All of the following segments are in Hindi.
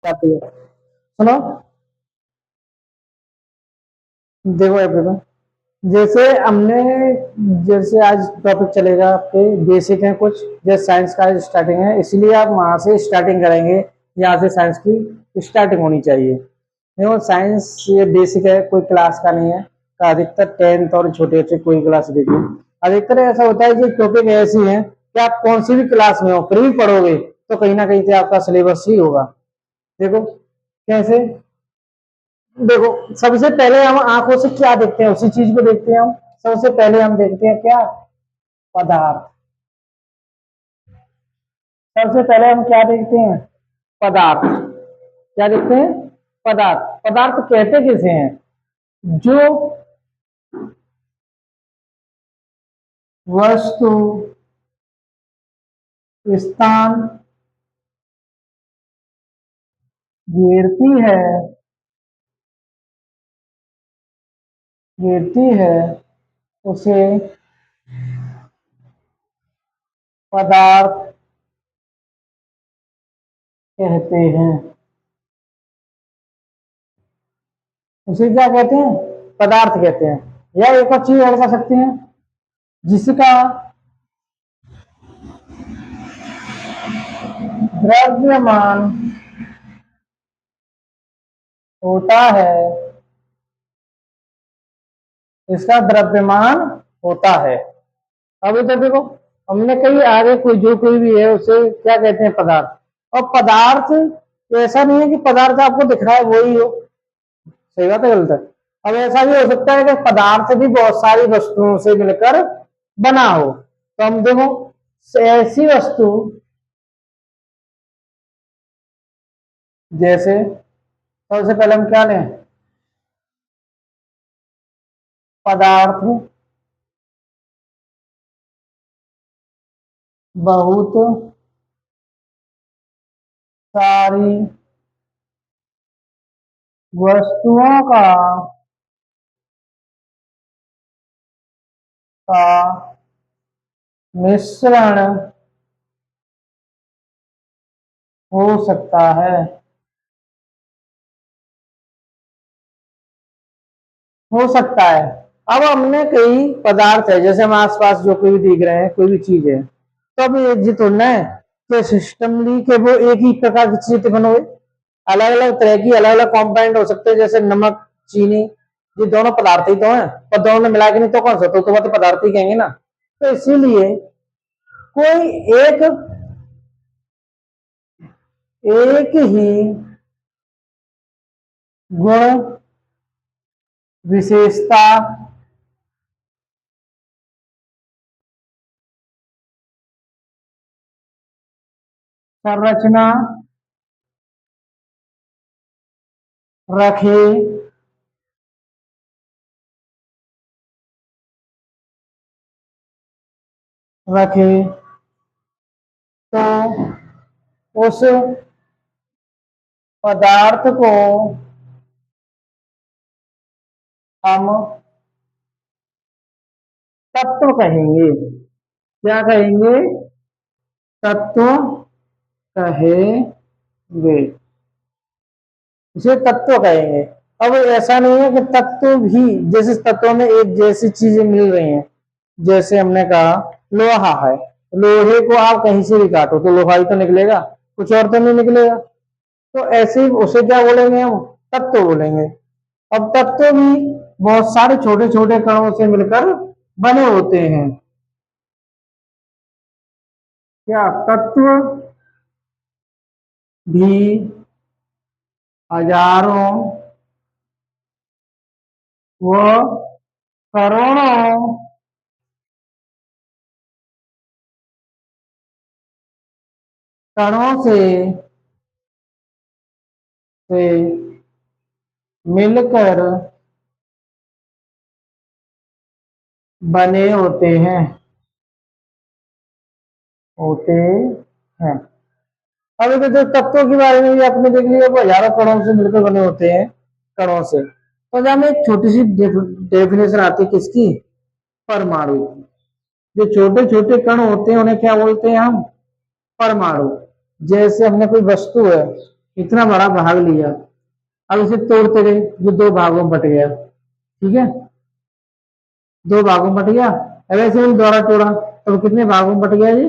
जाती है। सुनो, देखो एवरीवन, जैसे हमने जैसे आज टॉपिक चलेगा आपके बेसिक है कुछ, जैसे साइंस का स्टार्टिंग है, इसलिए आप वहां से स्टार्टिंग करेंगे। यहाँ से साइंस की स्टार्टिंग होनी चाहिए। देखो साइंस ये बेसिक है, कोई क्लास का नहीं है। तो अधिकतर टेंथ और छोटे बच्चे कोई क्लास देखिए, अधिकतर ऐसा होता है कि टॉपिक ऐसी है कि आप कौन सी भी क्लास में हो फिर भी पढ़ोगे तो कहीं ना कहीं से आपका सिलेबस ही होगा। देखो कैसे, देखो सबसे पहले हम आंखों से क्या देखते हैं, उसी चीज को देखते हैं हम। सबसे पहले हम देखते हैं क्या, पदार्थ। सबसे पहले हम क्या देखते हैं, पदार्थ। क्या देखते हैं, पदार्थ। पदार्थ कहते किसे हैं, जो वस्तु, स्थान घेरती है, घेरती है, उसे पदार्थ कहते हैं। उसे क्या कहते हैं, पदार्थ कहते हैं। या एक और चीज ऐड कर सकते हैं, जिसका द्रव्यमान होता है, इसका द्रव्यमान होता है। अभी तो देखो, हमने कहीं आगे कोई जो कोई भी है उसे क्या कहते हैं, पदार्थ। और पदार्थ ऐसा नहीं है कि पदार्थ आपको दिख रहा है वही हो, सही बात है गलत है। अब ऐसा भी हो सकता है कि पदार्थ भी बहुत सारी वस्तुओं से मिलकर बना हो। तो हम देखो ऐसी वस्तु जैसे, सबसे पहले हम क्या लें, पदार्थ बहुत सारी वस्तुओं का मिश्रण हो सकता है, हो सकता है। अब हमने कई पदार्थ है, जैसे हम आसपास जो कोई भी दिख रहे हैं, कोई भी चीज है, तो अब ये थोड़ा है कि सिस्टमली के वो एक ही प्रकार की चीज बनो, अलग अलग तरह की अलग अलग कंपाउंड हो सकते हैं, जैसे नमक, चीनी, ये दोनों पदार्थ ही तो हैं। पर दोनों में मिला के नहीं तो कौन सा, तो बात पदार्थ ही कहेंगे ना। तो इसीलिए कोई एक एक ही गुण, विशेषता, संरचना रखे, रखे तो उस पदार्थ को हम तत्व कहेंगे। क्या कहेंगे, तत्व कहेंगे, इसे तत्व कहेंगे। अब ऐसा नहीं है कि तत्व भी, जैसे तत्वों में एक जैसी चीजें मिल रही हैं, जैसे हमने कहा लोहा है, लोहे को आप कहीं से भी काटो तो लोहा ही तो निकलेगा, कुछ और तो नहीं निकलेगा। तो ऐसे ही उसे क्या बोलेंगे, हम तत्व बोलेंगे। अब तत्व भी बहुत सारे छोटे छोटे कणों से मिलकर बने होते हैं। क्या तत्व भी हजारों व करोड़ों कणों से मिलकर बने होते हैं। अब तो जो तत्वों के बारे में भी आपने देख लिया, वो हजारों कणों से मिलकर बने होते हैं, कणों से। तो जब एक छोटी सी डेफिनेशन आती है किसकी, परमाणु की। जो छोटे छोटे कण होते हैं उन्हें क्या बोलते हैं हम, परमाणु। जैसे हमने कोई वस्तु है, इतना बड़ा भाग लिया, अब इसे तोड़ते गए, जो दो भागों में बट गया, ठीक है, दो भागों में बट गया। अब ऐसे ही दोबारा तोड़ा तो कितने भागों में बट गया जी,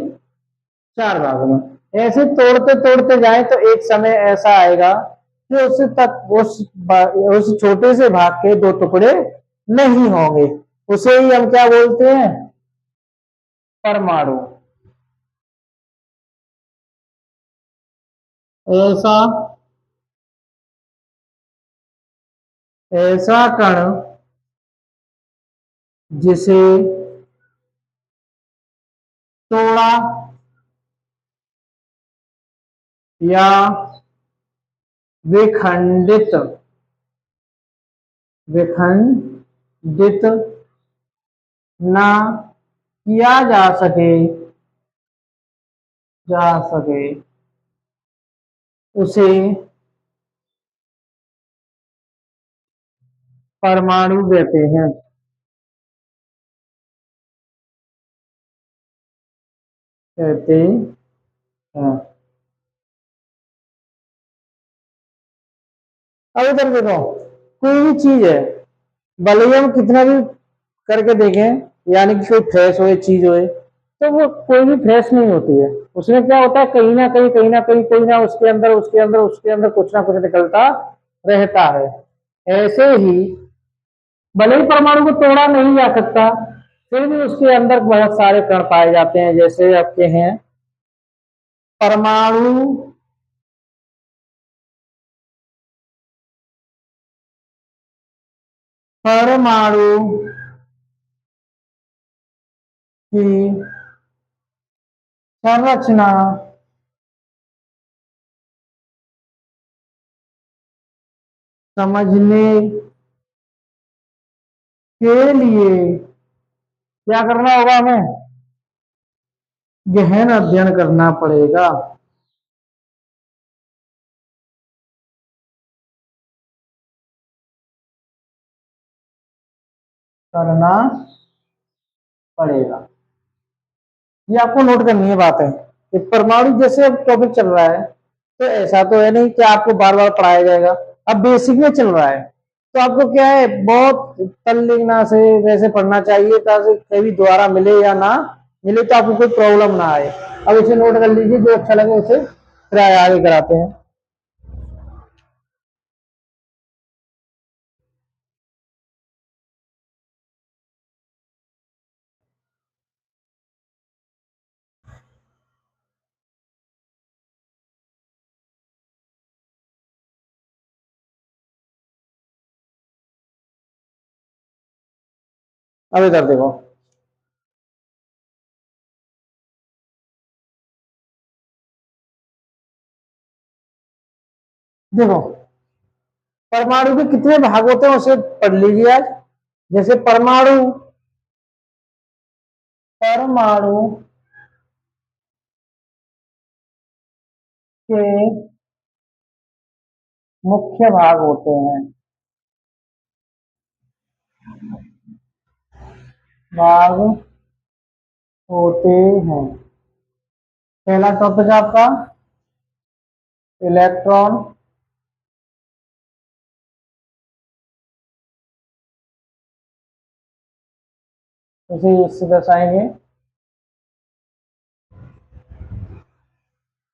चार भागों में। ऐसे तोड़ते तोड़ते जाए तो एक समय ऐसा आएगा कि उस छोटे से भाग के दो टुकड़े नहीं होंगे, उसे ही हम क्या बोलते हैं, परमाणु। ऐसा ऐसा कण जिसे तोड़ा या विखंडित विखंडित ना किया जा सके उसे परमाणु कहते हैं। कहते हैं। अब इधर देखो, कोई भी चीज है, भले ही हम कितना भी करके देखें, यानी कि कोई फ्रेश हो चीज हो, तो वो कोई भी फ्रेश नहीं होती है। उसमें क्या होता है, कहीं ना कहीं कहीं ना कहीं कहीं ना उसके अंदर कुछ ना कुछ निकलता रहता है। ऐसे ही भले ही परमाणु को तोड़ा नहीं जा सकता, फिर भी उसके अंदर बहुत सारे कण पाए जाते हैं, जैसे आपके हैं परमाणु परमाणु की संरचना समझने के लिए क्या करना होगा, हमें गहन अध्ययन करना पड़ेगा। करना पड़ेगा, ये आपको नोट करनी है बात है कि परमाणु जैसे अब टॉपिक चल रहा है, तो ऐसा तो है नहीं कि आपको बार बार पढ़ाया जाएगा। अब बेसिक में चल रहा है, तो आपको क्या है, बहुत तल्लीनता से वैसे पढ़ना चाहिए ताकि कभी दोबारा मिले या ना मिले तो आपको कोई प्रॉब्लम ना आए। अब इसे नोट कर लीजिए, जो अच्छा लगे उसे फिर आगे कराते हैं। अब इधर देखो, देखो परमाणु के कितने भाग होते हैं उसे पढ़ लीजिए आज। जैसे परमाणु परमाणु के मुख्य भाग होते हैं, भाग होते हैं। पहला टॉपिक आपका इलेक्ट्रॉन, इसे इससे दर्शाएंगे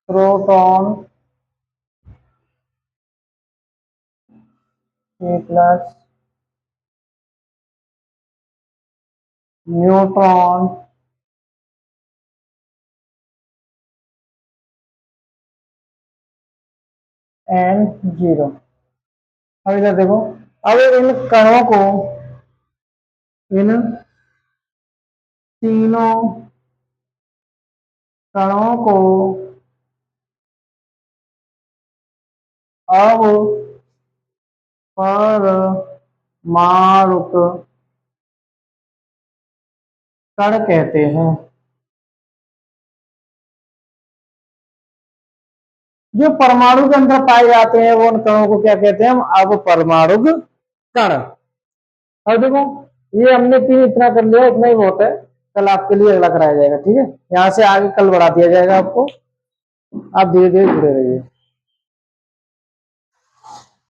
proton A plus, neutron and zero. अब इधर देखो, अब इन कणों को, इन तीनों कणों को अब परमाणुक कण कहते हैं। जो परमाणु के अंदर पाए जाते हैं वो उन कणों को क्या कहते हैं, हम अब परमाणुक कण। और देखो, ये हमने तीन इतना कर लिया, इतना ही बहुत है। कल आपके लिए अगला कराया जाएगा, ठीक है, यहाँ से आगे कल बढ़ा दिया जाएगा आपको। आप धीरे धीरे जुड़े रहिए।